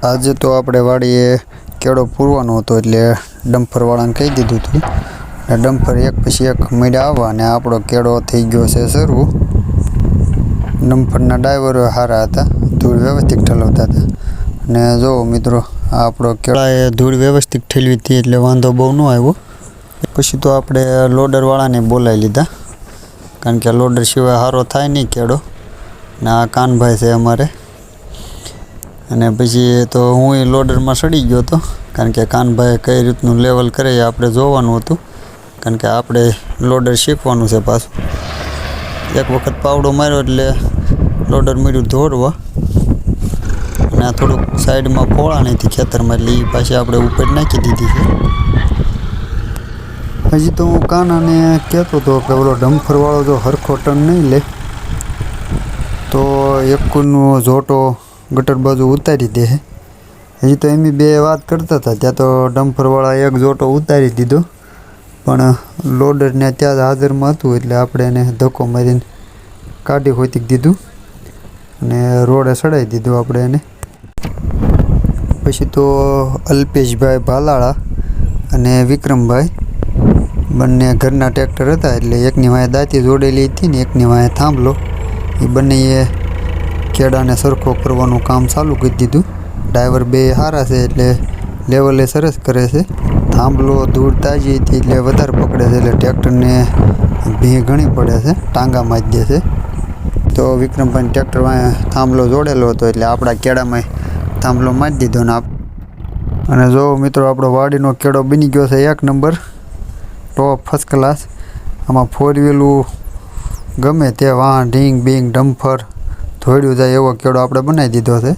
આજે તો આપણે વાડીએ કેળો પૂરવાનો હતો એટલે ડમ્પરવાળાને કહી દીધું હતું અને ડમ્પર એક પછી એક મળ્યા આવવા અને આપણો કેળો થઈ ગયો છે શરૂ। ડમ્પરના ડ્રાઈવરો સારા હતા, ધૂળ વ્યવસ્થિત ઠલવતા હતા અને જો મિત્રો આપણો કેળાએ ધૂળ વ્યવસ્થિત ઠેલવી હતી એટલે વાંધો બહુ ન આવ્યો। પછી તો આપણે લોડરવાળાને બોલાવી લીધા કારણ કે લોડર સિવાય સારો થાય નહીં કેળો ને આ કાનભાઈ છે અમારે। અને પછી તો હું લોડરમાં ચડી ગયો હતો કારણ કે કાનભાઈ કઈ રીતનું લેવલ કરે એ આપણે જોવાનું હતું કારણ કે આપણે લોડર શીખવાનું છે પાછું। એક વખત પાવડો માર્યો એટલે લોડર મળ્યું દોરવા અને આ થોડુંક સાઈડમાં પોળા નથી ખેતરમાં એટલે એ પાછી આપણે ઉપર નાખી દીધી છે। હજી તો હું કાનાને કહેતો હતો કે ઓલો ડમ્પરવાળો જો હરખો ટર્ન નહીં લે તો એકનો ઝોટો ગટર બાજુ ઉતારી દે। હજી તો એમની બે વાત કરતા હતા ત્યાં તો ડમ્પરવાળા એક ઝોટો ઉતારી દીધો પણ લોડરને ત્યાં હાજરમાં હતું એટલે આપણે એને ધક્કો મારીને કાઢી ખોતી દીધું અને રોડે ચડાવી દીધું આપણે એને। પછી તો અલ્પેશભાઈ ભાલાળા અને વિક્રમભાઈ બંને ઘરના ટ્રેક્ટર હતા એટલે એકની વાંહે દાંતી જોડેલી હતી ને એકની વાંહે થાંભલો, એ બંનેએ કેળાને સરખો કરવાનું કામ ચાલુ કરી દીધું। ડ્રાઈવર બે સારા છે એટલે લેવલે સરસ કરે છે। થાંભલો ધૂળ તાજી હતી એટલે વધારે પકડે છે એટલે ટ્રેક્ટરને ભીં ઘણી પડે છે, ટાંગામાં જ દે છે। તો વિક્રમભાઈ ટ્રેક્ટર થાંભલો જોડેલો હતો એટલે આપણા કેળામાં થાંભલો મારી દીધો ને અને જો મિત્રો આપણો વાડીનો કેળો બની ગયો છે એક નંબર ટોપ ફર્સ્ટ ક્લાસ। આમાં ફોર વ્હીલું ગમે તે વાહન ઢીંગ બીંગ ડમ્ફર ધોળ્યું જાય એવો કેળો આપણે બનાવી દીધો છે।